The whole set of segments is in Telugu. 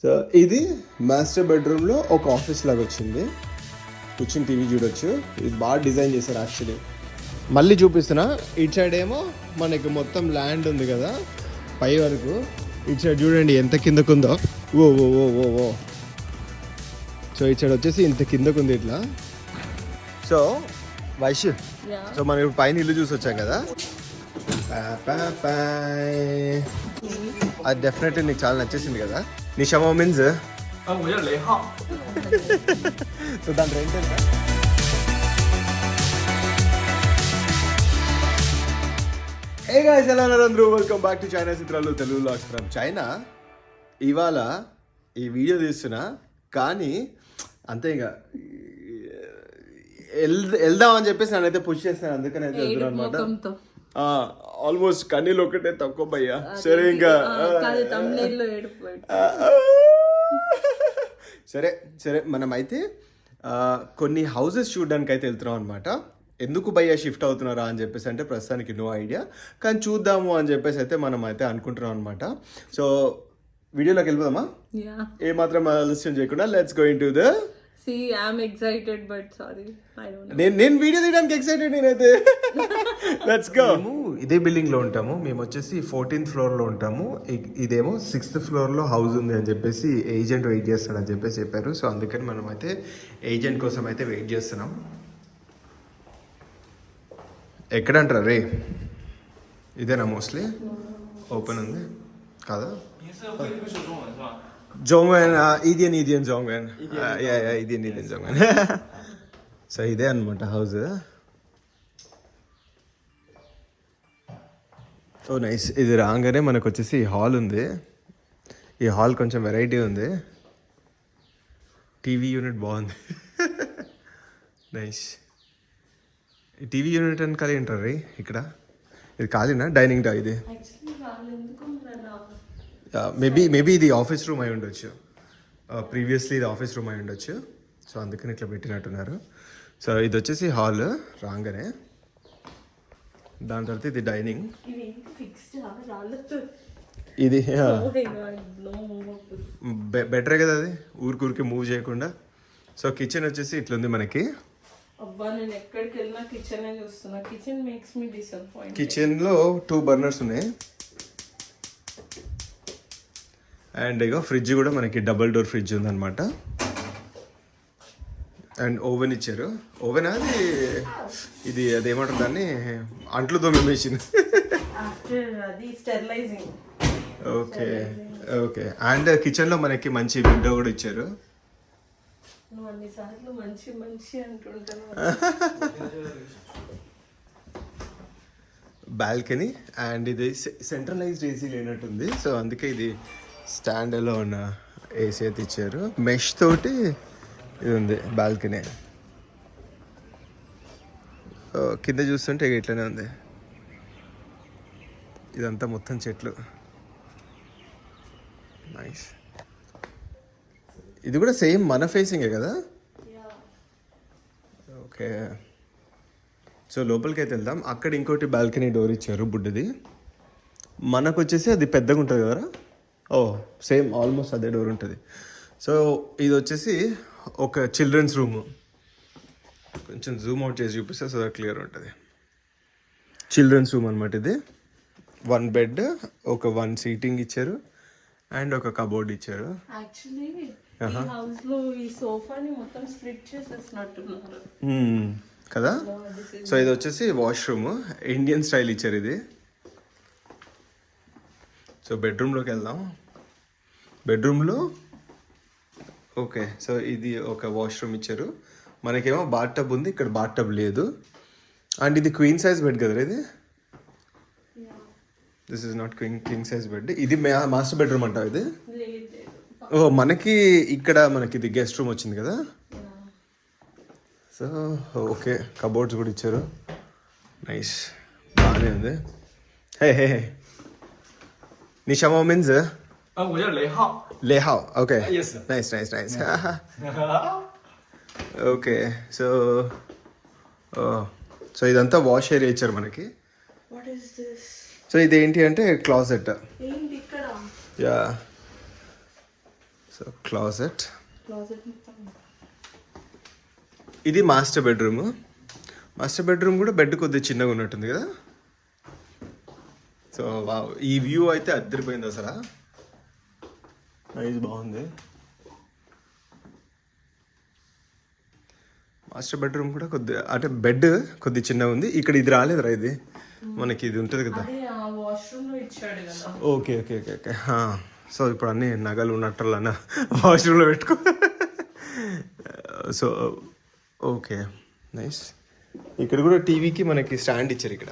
సో ఇది మాస్టర్ బెడ్రూమ్లో ఒక ఆఫీస్ లాగా వచ్చింది. కూర్చుని టీవీ చూడొచ్చు. ఇది బాగా డిజైన్ చేశారు యాక్చువల్లీ. మళ్ళీ చూపిస్తున్నా. ఇటు సైడ్ ఏమో మనకి మొత్తం ల్యాండ్ ఉంది కదా పై వరకు. ఇటు సైడ్ చూడండి ఎంత కిందకుందో. ఓ ఓ ఓ ఓ ఓ సో ఇటు సైడ్ వచ్చేసి ఇంత కిందకుంది ఇట్లా. సో వైష్, సో మనం ఇప్పుడు పైన ఇల్లు చూసి వచ్చాం కదా. అది డెఫినెట్లీ నీకు చాలా నచ్చేసింది కదా. నిషమో మీన్స్ సో దాని రెంట్ ఎంత? హే గైస్, ఎలా ఉన్నారు అందరూ? వెల్కమ్ బ్యాక్ టు చైనా చిత్రాలు తెలుగు వ్లాగ్స్ ఫ్రమ్ చైనా. ఇవాళ ఈ వీడియో తీస్తున్నా కానీ అంతే ఇక వెళ్దామని చెప్పేసి నేనైతే పుష్ చేస్తాను. అందుకని అయితే వెళ్తున్నాను అనమాట. ఆల్మోస్ట్ కన్నీళ్ళు ఒకటే తక్కువ భయ్యా. సరే ఇంకా సరే సరే మనమైతే కొన్ని హౌసెస్ చూడడానికి అయితే వెళ్తున్నాం అనమాట. ఎందుకు భయ్యా షిఫ్ట్ అవుతున్నారా అని చెప్పేసి అంటే ప్రస్తుతానికి నో ఐడియా, కానీ చూద్దాము అని చెప్పేసి అయితే మనం అయితే అనుకుంటున్నాం అనమాట. సో వీడియోలోకి వెళ్ళిపోదామా? ఏ మాత్రం ఆలస్యం చేయకుండా let's go into the See, I'm excited, but sorry, I don't know. నేను వీడియో తీయడానికి ఎక్సైటెడ్ నేనైతే. Let's go. మేము ఇదే బిల్డింగ్ లో ఉంటాము. మేము వచ్చేసి 14th floor లో ఉంటాము. ఇదేమో 6th floor లో హౌస్ ఉంది అని చెప్పేసి ఏజెంట్ వెయిట్ చేస్తాడని చెప్పేసి చెప్పారు. సో అందుకని మనం అయితే ఏజెంట్ కోసం అయితే వెయిట్ చేస్తున్నాం. ఎక్కడ అంటారా రే? ఇదేనా మోస్ట్లీ ఓపెన్ ఉంది కాదా? జోంగ్వెన్, ఇదియన్ జోంగ్వెన్. ఇదియన్ జోంగ్వెన్. సో ఇదే అనమాట హౌస్. ఓ నైస్. ఇది రాగానే మనకు వచ్చేసి హాల్ ఉంది. ఈ హాల్ కొంచెం వెరైటీ ఉంది. టీవీ యూనిట్ బాగుంది. నైస్. ఈ టీవీ యూనిట్ అని ఖాళీ ఉంటారు రీ ఇక్కడ. ఇది ఖాళీనా డైనింగ్ డా? ఇది మేబీ ఇది ఆఫీస్ రూమ్ అయి ఉండొచ్చు. ప్రీవియస్లీ ఇది ఆఫీస్ రూమ్ అయి ఉండొచ్చు. సో అందుకని ఇట్లా పెట్టినట్టున్నారు. సో ఇది వచ్చేసి హాల్ రాగానే. దాని తర్వాత ఇది డైనింగ్. ఇది బెటరే కదా అది, ఊరికి మూవ్ చేయకుండా. సో కిచెన్ వచ్చేసి ఇట్లుంది మనకి. కిచెన్లో 2 బర్నర్స్ ఉన్నాయి. అండ్ ఇక ఫ్రిడ్జ్ కూడా మనకి డబుల్ డోర్ ఫ్రిడ్జ్ ఉందన్నమాట. అండ్ ఓవెన్ ఇచ్చారు. ఓవెన్ అది ఇది అదేమంటారు దాన్ని, అంట్లు తోమే మెషిన్. Okay okay. అండ్ కిచెన్లో మనకి మంచి విండో కూడా ఇచ్చారు. బాల్కనీ. అండ్ ఇది సెంట్రలైజ్డ్ ఏసీ లేనట్టుంది. సో అందుకే ఇది స్టాండ్లో ఉన్న ఏసీ అయితే ఇచ్చారు. మెష్ తోటి ఇది ఉంది బాల్కనీ. కింద చూస్తుంటే ఇట్లనే ఉంది. ఇదంతా మొత్తం చెట్లు. నైస్. ఇది కూడా సేమ్ మన ఫేసింగే కదా? ఓకే. సో లోపలికి అయితే వెళ్దాం. అక్కడ ఇంకోటి బాల్కనీ డోర్ ఇచ్చారు బుడ్డది. మనకు వచ్చేసి అది పెద్దగా ఉంటుంది కదా. ఓ సేమ్ ఆల్మోస్ట్ అదే డోర్ ఉంటుంది. సో ఇది వచ్చేసి ఒక చిల్డ్రన్స్ రూమ్. కొంచెం జూమ్ అవుట్ చేసి చూపిస్తే సో క్లియర్ ఉంటుంది. చిల్డ్రన్స్ రూమ్ అనమాట ఇది. 1 బెడ్, ఒక 1 సీటింగ్ ఇచ్చారు అండ్ ఒక కబోర్డ్ ఇచ్చారు. కదా. సో ఇది వచ్చేసి వాష్రూమ్, ఇండియన్ స్టైల్ ఇచ్చారు ఇది. సో బెడ్రూమ్లోకి వెళ్దాం. బెడ్రూమ్లో ఓకే. సో ఇది ఒక వాష్రూమ్ ఇచ్చారు. మనకేమో బాత్ టబ్ ఉంది, ఇక్కడ బాత్ టబ్ లేదు. అండ్ ఇది క్వీన్ సైజ్ బెడ్ కదా ఇది. This is not king size bed. ఇది మాస్టర్ బెడ్రూమ్ అంటావు ఇది? ఓ మనకి ఇక్కడ మనకి ఇది గెస్ట్ రూమ్ వచ్చింది కదా. So okay. కబోర్డ్స్ కూడా ఇచ్చారు. నైస్, బాగానే ఉంది. Hey hey hey. నిషమో means 我叫雷浩。雷浩 okay. Yes. Nice nice nice. Okay. So so ఇదంతా వాష్ ఏరియా ఇచ్చారు మనకి. సో ఇది ఏంటి అంటే closet. Yeah. So closet, closet మొత్తం ఇది మాస్టర్ బెడ్రూమ్. మాస్టర్ బెడ్రూమ్ కూడా బెడ్ కొద్దిగా చిన్నగా ఉన్నట్టుంది కదా. సో ఈ వ్యూ అయితే అద్దరిపోయింది అసలు, నైస్, బాగుంది. మాస్టర్ బెడ్రూమ్ కూడా కొద్దిగా అంటే బెడ్ కొద్ది చిన్నగా ఉంది. ఇక్కడ ఇది రాలేదురా, ఇది మనకి ఇది ఉంటుంది కదా. వాష్రూమ్ లో ఇచ్చాడు కదా. Okay okay okay okay. So ఇప్పుడు అన్ని నగలు ఉన్నట్టు అన్న వాష్రూమ్లో పెట్టుకో. So okay, nice. ఇక్కడ కూడా టీవీకి మనకి స్టాండ్ ఇచ్చారు ఇక్కడ.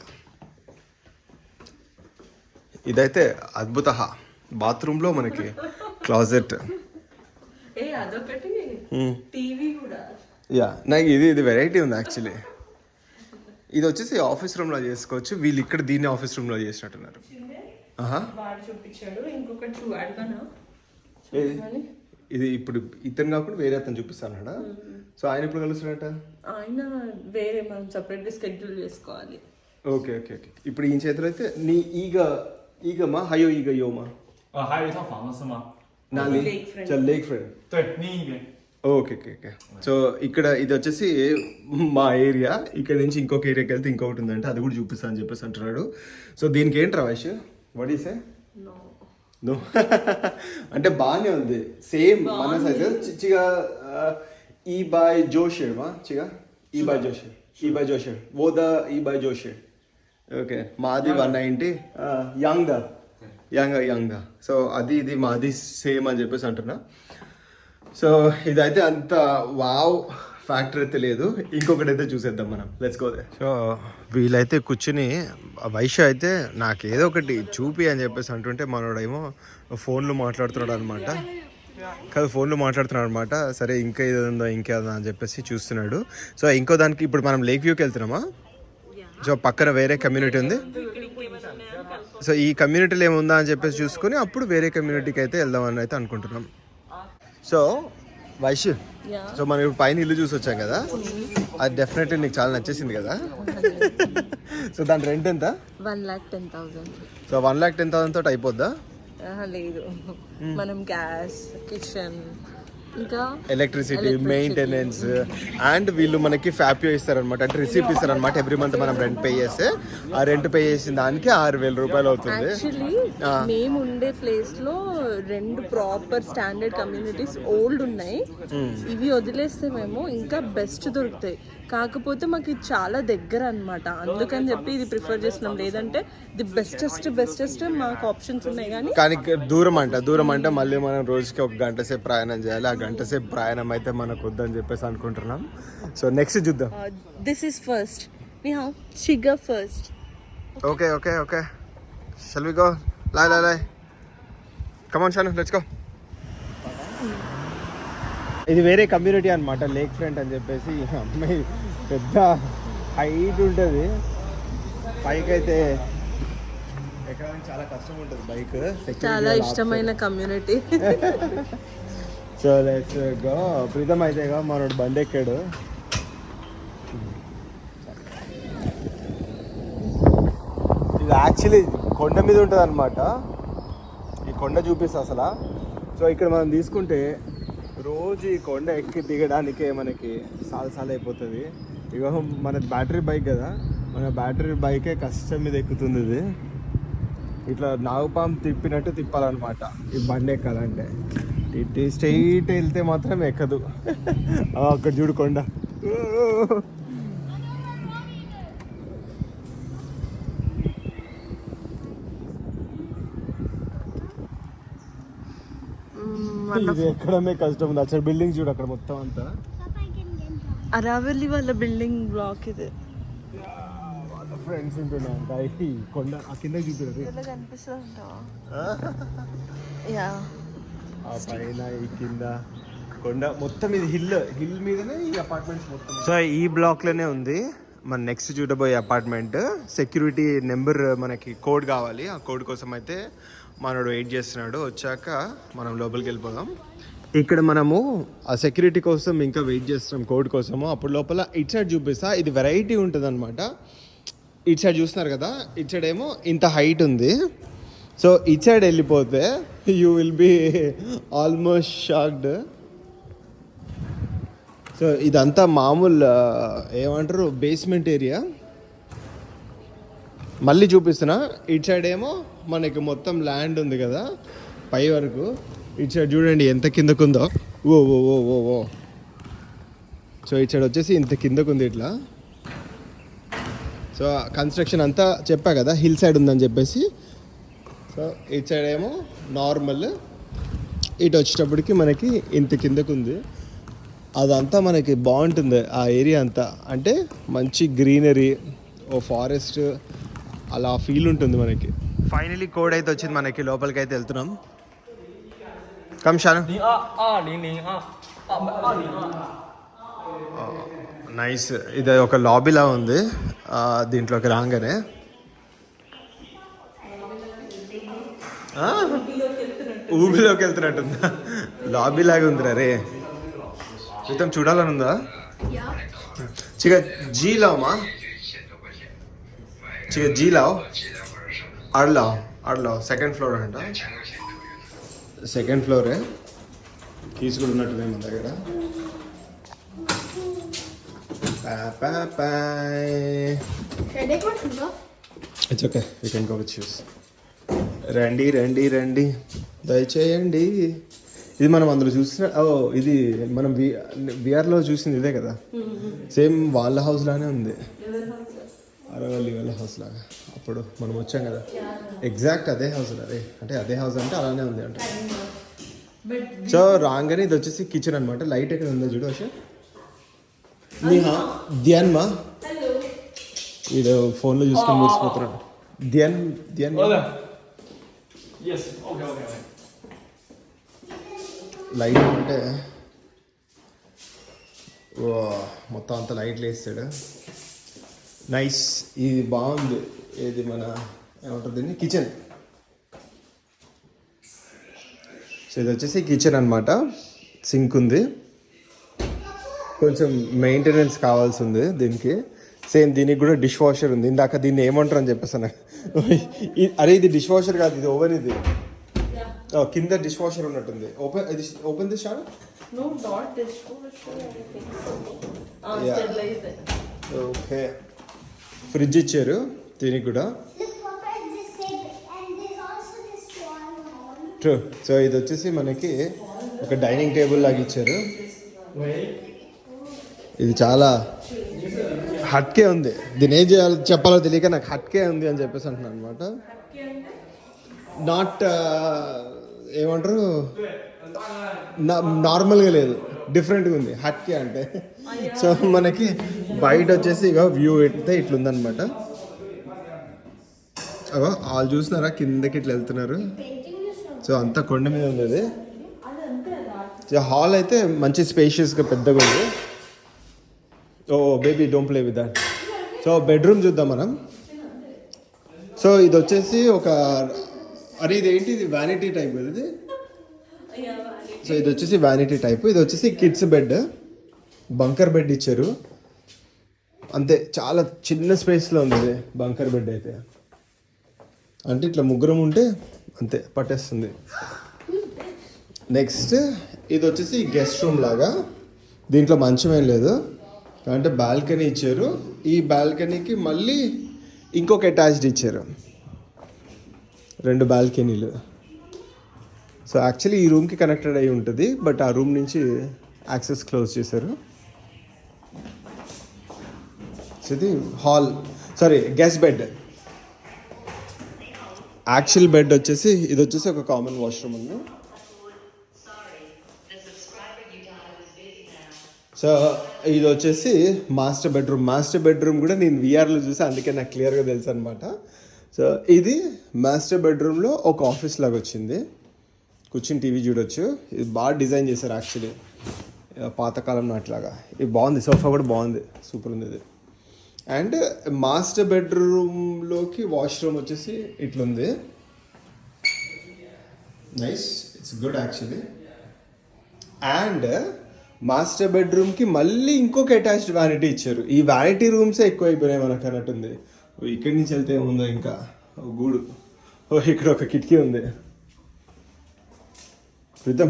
ఇదైతే అద్భుత. బాత్రూంలో మనకి క్లాజెట్. అదొకటి టీవీ కూడా. యా, నాకు ఇది వెరైటీ ఉంది యాక్చువల్లీ. ఇది వచ్చేసి ఆఫీస్ రూమ్లో చేసుకోవచ్చు. వీళ్ళు ఇక్కడ దీన్ని ఆఫీస్ రూమ్లో చేసినట్టున్నారు. వాడు చూపించాడు. ఇంకొకటి అడగనా, ఇది ఇప్పుడు ఇతను కాకుండా వేరే అతను చూపిస్తానడా. సో ఆయన ఇప్పుడు కలుస్తాడట. ఆయన వేరే మనం సపరేట్గా షెడ్యూల్ చేసుకోవాలి. Okay okay okay. ఇప్పుడు ఈ చేతిలో అయితే నీ ఈగమా హయో ఈగ యోమా. 还有一套房子是吗？నా లేక్ ఫ్రెండ్.对，另一边。ఓకే ఓకే ఓకే. సో ఇక్కడ ఇది వచ్చేసి మా ఏరియా. ఇక్కడ నుంచి ఇంకొక ఏరియాకి వెళ్తే ఇంకొకటి ఉందంటే అది కూడా చూపిస్తా అని చెప్పేసి అంటున్నాడు. సో దీనికి ఏంటి రమేష్, వాట్ ఈస్ నో అంటే బాగానే ఉంది, సేమ్ మన సైజ్. చిచ్చిగా ఈ బాయ్ జోషే మా చిగా ఈ బాయ్ జోషే ఓదా ఈ బాయ్ జోషే. ఓకే, మాది 190 యంగ్. సో అది ఇది మాది సేమ్ అని చెప్పేసి అంటున్నా. సో ఇదైతే అంత వావ్ ఫ్యాక్టర్ అయితే లేదు. ఇంకొకటి అయితే చూసేద్దాం మనం, లెట్స్ గో. సో వీళ్ళైతే కూర్చుని వైశ్య అయితే నాకు ఏదో ఒకటి చూపి అని చెప్పేసి అంటుంటే మనోడేమో ఫోన్లో మాట్లాడుతున్నాడు అనమాట. సరే ఇంకా ఏదో ఇంకేదో అని చెప్పేసి చూస్తున్నాడు. సో ఇంకో దానికి ఇప్పుడు మనం లేక్ వ్యూకి వెళ్తున్నామా. సో పక్కన వేరే కమ్యూనిటీ ఉంది. సో ఈ కమ్యూనిటీలో ఏముందా అని చెప్పేసి చూసుకొని అప్పుడు వేరే కమ్యూనిటీకి అయితే వెళ్దామని అయితే అనుకుంటున్నాం. సో వైశ్య, సో మనం ఇప్పుడు పైన ఇల్లు చూసి వచ్చాం కదా, అది డెఫినెట్లీ నీకు చాలా నచ్చేసింది కదా. సో దాని రెంట్ ఎంత? 1,10,000. సో 1,10,000 తోటి అయిపోద్దా? లేదు, మనం గ్యాస్, కిచెన్, ఇంకా ఎలక్ట్రిసిటీ, మెయింటెనెన్స్ అండ్ వీళ్ళు మనకి ఫ్యాపియో ఇస్తారనమాట, అంటే రిసిప్ట్ ఇస్తారనమాట. ఎవ్రీ మంత్ మనం రెంట్ పే చేస్తే ఆ రెంట్ పే చేసిన దానికి 6,000 రూపాయలు అవుతుంది. యాక్చువల్లీ మేము ఉండే ప్లేస్ లో 2 ప్రాపర్ స్టాండర్డ్ కమ్యూనిటీస్ ఓల్డ్ ఉన్నాయి. ఇవి వదిలేస్తే మేము ఇంకా బెస్ట్ దొరుకుతాయి. కాకపోతే మాకు ఇది చాలా దగ్గర అనమాట, అందుకని చెప్పి ఇది ప్రిఫర్ చేస్తున్నాం. లేదంటే ది బెస్టెస్ట్ మాకు ఆప్షన్స్ ఉన్నాయి. కానీ దూరం అంటే మళ్ళీ మనం రోజుకి 1 గంట సేపు ప్రయాణం చేయాలి. ఆ గంట సేపు ప్రయాణం అయితే మనకు వద్దని చెప్పేసి అనుకుంటున్నాం. సో నెక్స్ట్ చూద్దాం. This is first we have షిగా first. Okay shall we go. లై come on Shanu, let's go. ఇది వేరే కమ్యూనిటీ అనమాట, లేక్ ఫ్రంట్ అని చెప్పేసి. అమ్మాయి పెద్ద హైట్ ఉంటుంది, పైకి అయితే ఎక్కడానికి చాలా కష్టం ఉంటుంది. బైక్ చాలా ఇష్టమైన community. So let's go. Preetham అయితే మనోడు బండి ఎక్కాడు. ఇది యాక్చువల్లీ కొండ మీద ఉంటుంది అనమాట. ఈ కొండ చూపిస్తా అసలు. సో ఇక్కడ మనం తీసుకుంటే రోజు ఈ కొండ ఎక్కి దిగడానికే మనకి సాలు అయిపోతుంది. ఇక మన బ్యాటరీ బైక్ కదా, మన బ్యాటరీ బైకే కష్టం మీద ఎక్కుతుంది. ఇది ఇట్లా నాగుపాం తిప్పినట్టు తిప్పాలన్నమాట ఈ బండి ఎక్కాలంటే. స్ట్రైట్ వెళ్తే మాత్రం ఎక్కదు. అక్కడ చూడు కొండ. ఇది ఎక్కడమే కష్టం ఉంది. అసలు బిల్డింగ్ చూడు అక్కడ మొత్తం అంతా. అరావల్లి వాళ్ళ బిల్డింగ్ బ్లాక్ ఇది. వాళ్ళ ఫ్రెండ్స్ ఉంటున్నాయంట. ఈ కొండ ఆ కింద చూపిస్తారు కనిపిస్తుంది. ఆ పైన ఈ కింద కొండ మొత్తం. ఇది హిల్ మీదనే ఈ అపార్ట్మెంట్స్ మొత్తం. సో ఈ బ్లాక్ లోనే ఉంది మన నెక్స్ట్ చూడబోయే అపార్ట్మెంట్. సెక్యూరిటీ నెంబర్ మనకి కోడ్ కావాలి. ఆ కోడ్ కోసం అయితే మనోడు వెయిట్ చేస్తున్నాడు. వచ్చాక మనం లోపలికి వెళ్ళిపోదాం. ఇక్కడ మనము ఆ సెక్యూరిటీ కోసం ఇంకా వెయిట్ చేస్తున్నాం, కోడ్ కోసము. అప్పుడు లోపల ఇటు సైడ్ చూపిస్తా. ఇది వెరైటీ ఉంటుంది అనమాట. ఇటు సైడ్ చూస్తున్నారు కదా, ఇటు సైడ్ ఏమో ఇంత హైట్ ఉంది, సో ఇటు సైడ్ వెళ్ళిపోతే you will be almost shocked. So ఇదంతా మామూలు ఏమంటారు బేస్మెంట్ ఏరియా. మళ్ళీ చూపిస్తున్నా. ఇటు సైడ్ ఏమో మనకి మొత్తం ల్యాండ్ ఉంది కదా పై వరకు. ఇటు సైడ్ చూడండి ఎంత కిందకుందో. ఓ ఓ ఓ ఓ ఓ. సో ఇటు సైడ్ వచ్చేసి ఇంత కిందకుంది ఇట్లా. సో కన్స్ట్రక్షన్ అంతా చెప్పా కదా హిల్ సైడ్ ఉందని చెప్పేసి. సో ఇటు సైడ్ ఏమో నార్మల్. ఇటు వచ్చేటప్పటికి మనకి ఇంత కిందకుంది. అదంతా మనకి బాగుంటుంది ఆ ఏరియా అంతా. అంటే మంచి గ్రీనరీ, ఓ ఫారెస్ట్, అలా ఫీల్ ఉంటుంది మనకి. ఫైనలీ కోడ్ అయితే వచ్చింది మనకి. లోపలికి అయితే వెళ్తున్నాం. కంషాను నైస్. ఇది ఒక లాబీలా ఉంది. దీంట్లోకి రాగానే ఊబిలోకి వెళ్తున్నట్టుందా? లాబీ లాగా ఉందిరా రే. మొత్తం చూడాలని ఉందా? చిక జీ లావమా? చిక జీ లావ్ ఆడలావ్ సెకండ్ ఫ్లోర్ అంట. సెకండ్ ఫ్లోరే. కీస్ కూడా ఉన్నట్టున్నాయి మన దగ్గర. It's okay, you can go with shoes. రండి రండి రండి దయచేయండి. ఇది మనం అందులో చూసిన, ఓ ఇది మనం విఆర్లో చూసింది ఇదే కదా. సేమ్ వాళ్ళ హౌస్ లానే ఉంది, అరవల్లి వాళ్ళ హౌస్ లాగా. అప్పుడు మనం వచ్చాం కదా, ఎగ్జాక్ట్ అదే హౌస్. అదే అంటే అదే హౌస్ అంటే అలానే ఉంది అంటే. సో రాగానే ఇది వచ్చేసి కిచెన్ అనమాట. లైట్ ఎక్కడ ఉందో చూడు అశోక్. ధ్యాన్ మా వీడు ఫోన్లో చూసుకొని మురిసిపోతున్నాడు. Dhyan Yes, okay. లైట్ అంటే మొత్తం అంతా లైట్లు వేస్తాడు. నైస్. ఇది బాగుంది. ఇది మన ఏమంటారు దీన్ని, కిచెన్. సో ఇది వచ్చేసి కిచెన్ అనమాట. సింక్ ఉంది, కొంచెం మెయింటెనెన్స్ కావాల్సి ఉంది దీనికి. సేమ్ దీనికి కూడా డిష్ వాషర్ ఉంది. ఇందాక దీన్ని ఏమంటారు అని చెప్పేసాను. అరే ఇది డిష్ వాషర్ కాదు, ఇది ఓవెన్. ఇది కింద డిష్ వాషర్ ఉన్నట్టుంది. ఓపెన్ దిస్ షార్. ఓకే. ఫ్రిడ్జ్ ఇచ్చారు దీనికి కూడా. ట్రూ. సో ఇది వచ్చేసి మనకి ఒక డైనింగ్ టేబుల్ లాగా ఇచ్చారు. ఇది చాలా హట్కే ఉంది. దీని ఏం చేయాలో చెప్పాలో తెలియక నాకు హట్కే ఉంది అని చెప్పేసి అంటున్నాను అనమాట. నాట్ ఏమంటారు, నార్మల్గా లేదు, డిఫరెంట్గా ఉంది హట్కే అంటే. సో మనకి బయట వచ్చేసి ఇక వ్యూ అయితే ఇట్లుందనమాట. అగో వాళ్ళు చూస్తున్నారా కిందకి ఇట్లా వెళ్తున్నారు. సో అంతా కొండ మీద ఉంది అది. హాల్ అయితే మంచి స్పేషియస్గా పెద్దగా ఉంది. Oh baby don't play with that. So bedroom చూద్దాం మనం. సో ఇది వచ్చేసి ఒక, అరే ఇది ఏంటి, ఇది వ్యానిటీ టైప్ కదా ఇది. సో ఇది వచ్చేసి వ్యానిటీ టైప్. ఇది వచ్చేసి కిడ్స్ బెడ్, బంకర్ బెడ్ ఇచ్చారు అంతే. చాలా చిన్న స్పేస్లో ఉంది ఇది బంకర్ బెడ్ అయితే. అంటే ఇట్లా ముగ్గురం ఉంటే అంతే పట్టేస్తుంది. నెక్స్ట్ ఇది వచ్చేసి గెస్ట్ రూమ్ లాగా. దీంట్లో మంచం ఏం లేదు, అంటే బాల్కనీ ఇచ్చారు. ఈ బాల్కనీకి మళ్ళీ ఇంకొక అటాచ్డ్ ఇచ్చారు, 2 బాల్కనీలు. సో యాక్చువల్లీ ఈ రూమ్కి కనెక్టెడ్ అయి ఉంటుంది, బట్ ఆ రూమ్ నుంచి యాక్సెస్ క్లోజ్ చేశారు. సో ఇది hall, sorry guest bed. Actual bed వచ్చేసి ఇది వచ్చేసి ఒక కామన్ వాష్రూమ్ ఉంది. సో ఇది వచ్చేసి మాస్టర్ బెడ్రూమ్. మాస్టర్ బెడ్రూమ్ కూడా నేను విఆర్లో చూసి, అందుకే నాకు క్లియర్గా తెలుసు అనమాట. సో ఇది మాస్టర్ బెడ్రూమ్లో ఒక ఆఫీస్ లాగా వచ్చింది. కూర్చుని టీవీ చూడొచ్చు. ఇది బాగా డిజైన్ చేశారు యాక్చువల్లీ, పాతకాలం నాట్లాగా. ఇది బాగుంది. సోఫా కూడా బాగుంది, సూపర్ ఉంది ఇది. అండ్ మాస్టర్ బెడ్రూమ్లోకి వాష్రూమ్ వచ్చేసి ఇట్లుంది. Nice, it's good actually. And master బెడ్రూమ్కి మళ్ళీ ఇంకొక అటాచ్డ్ వ్యానిటీ ఇచ్చారు. ఈ వ్యానిటీ రూమ్సే ఎక్కువ అయిపోయినాయి మనకు అన్నట్టుంది. ఇక్కడి నుంచి వెళ్తే ఏముందో ఇంకా గూడు ఓ ఇక్కడ ఒక కిటికీ ఉంది. Preetam,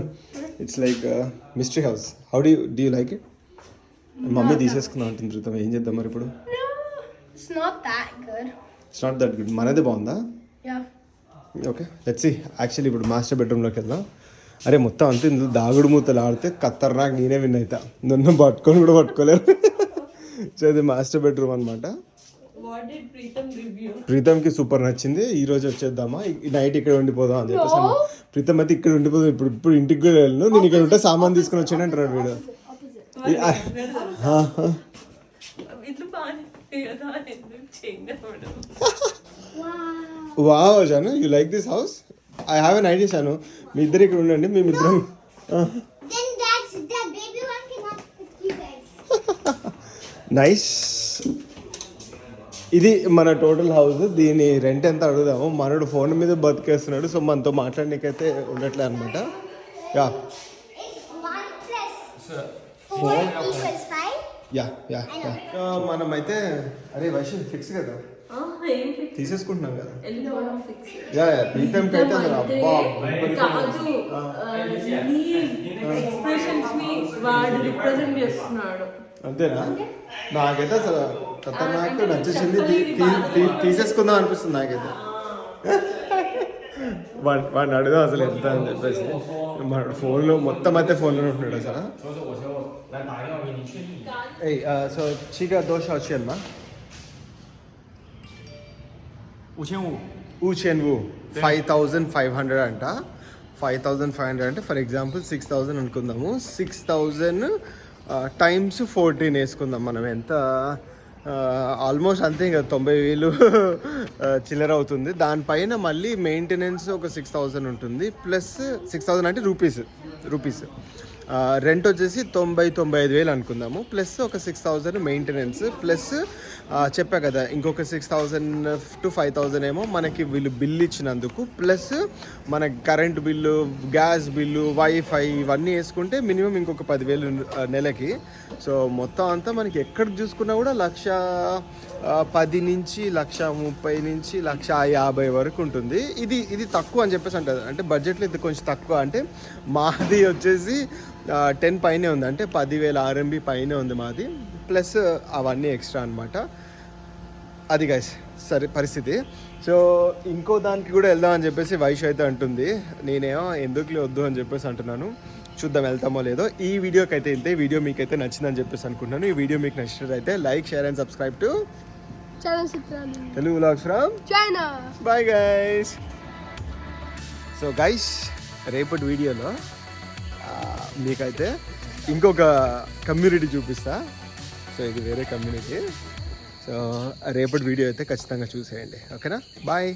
it's like mystery house. How do you like it? Mummy తీసేసుకున్నా అంటుంది ప్రీతం. ఏం చేద్దాం మరి ఇప్పుడు? It's not that good. It's not that good. మనదే బాగుందా? Yeah. Okay let's see. Actually ఇప్పుడు మాస్టర్ బెడ్రూమ్లోకి వెళ్దాం. అరే మొత్తం అంతా ఇందులో దాగుడు మూతలు ఆడితే ఖతర్నాక్ నేనే విన్ అవుతా. నన్ను పట్టుకొని కూడా పట్టుకోలేరు. సో ఇది మాస్టర్ బెడ్రూమ్ అనమాట. ప్రీతంకి సూపర్ నచ్చింది. ఈ రోజు వచ్చేద్దామా, ఈ నైట్ ఇక్కడ ఉండిపోదాం అని చెప్పేసి ప్రీతం అయితే ఇక్కడ ఉండిపోదాం. ఇప్పుడు ఇంటికి కూడా వెళ్ళను, నేను ఇక్కడ ఉంటే సామాన్ తీసుకుని వచ్చాను అంటారు వీడు. Wow Janu, you like this house? I have an idea Janu. మీ ఇద్దరు ఇక్కడ ఉండండి, మేమిద్దరం. Then that's the baby one cannot fit you guys. Nice. ఇది మన టోటల్ హౌస్. దీని రెంట్ ఎంత అడుగుదాము. మనడు ఫోన్ మీద బతికేస్తున్నాడు, సో మనతో మాట్లాడడానికైతే ఉండట్లే అనమాట. Yeah It's 1 plus 4 equals 5. Yeah yeah yeah. So మనమైతే అరే వైషు ఫిక్స్ కదా, తీసేసుకుంటున్నాం కదా. యా యా ప్రీతంకి అయితే అసలు అబ్బా ఎక్స్ప్రెషన్స్ ని వాడు రిప్రజెంట్ చేస్తున్నాడు. అంతేనా? నాకైతే అసలు నాకు నచ్చేసింది. తీసేసుకుందాం అనిపిస్తుంది నాకైతే. వాడిని అడుగుదాం అసలు ఎంత అని చెప్పేసి. మన ఫోన్లో మొత్తం అయితే ఫోన్లోనే ఉంటున్నాడు అసలు. సో చీక దోశ వచ్చేయమ్మా. 5500 5500 అంట. 5500 అంటే ఫర్ ఎగ్జాంపుల్ 6000 అనుకుందాము. 6000 టైమ్స్ 14 వేసుకుందాం మనం. ఎంత ఆల్మోస్ట్ అంతే ఇంకా 90,000 చిల్లర అవుతుంది. దానిపైన మళ్ళీ మెయింటెనెన్స్ ఒక 6000 ఉంటుంది. ప్లస్ 6000 అంటే రూపీస్. రెంట్ వచ్చేసి 95,000 అనుకుందాము. ప్లస్ ఒక 6000 మెయింటెనెన్స్. ప్లస్ చెప్పా కదా ఇంకొక 6000 to 5000 ఏమో మనకి వీళ్ళు బిల్లు ఇచ్చినందుకు. ప్లస్ మన current bill, gas bill, wifi ఇవన్నీ వేసుకుంటే మినిమం ఇంకొక 10,000 నెలకి. సో మొత్తం అంతా మనకి ఎక్కడ చూసుకున్నా కూడా 110,000 నుంచి 130,000 నుంచి 150,000 వరకు ఉంటుంది. ఇది తక్కువ అని చెప్పేసి అంటారు. అంటే బడ్జెట్లో ఇది కొంచెం తక్కువ. అంటే మాది వచ్చేసి 10 పైనే ఉంది, అంటే 10,000 RMB పైనే ఉంది మాది. ప్లస్ అవన్నీ ఎక్స్ట్రా అనమాట. అది గైస్ సరే పరిస్థితి. సో ఇంకో దానికి కూడా వెళ్దాం అని చెప్పేసి వైష్ అయితే అంటుంది. నేనేమో ఎందుకులే వద్దు అని చెప్పేసి అంటున్నాను. చూద్దాం వెళ్తామో లేదో. ఈ వీడియోకి అయితే ఇంతే. వీడియో మీకైతే నచ్చిందని చెప్పేసి అనుకుంటున్నాను. ఈ వీడియో మీకు నచ్చినట్లయితే like, share and subscribe to Telugu vlogs from China. Bye guys. So guys రేపటి వీడియోలో మీకైతే ఇంకొక కమ్యూనిటీ చూపిస్తా. సో ఇది వేరే కమ్యూనిటీ. సో రేపటి వీడియో అయితే ఖచ్చితంగా చూసేయండి. ఓకేనా? బాయ్.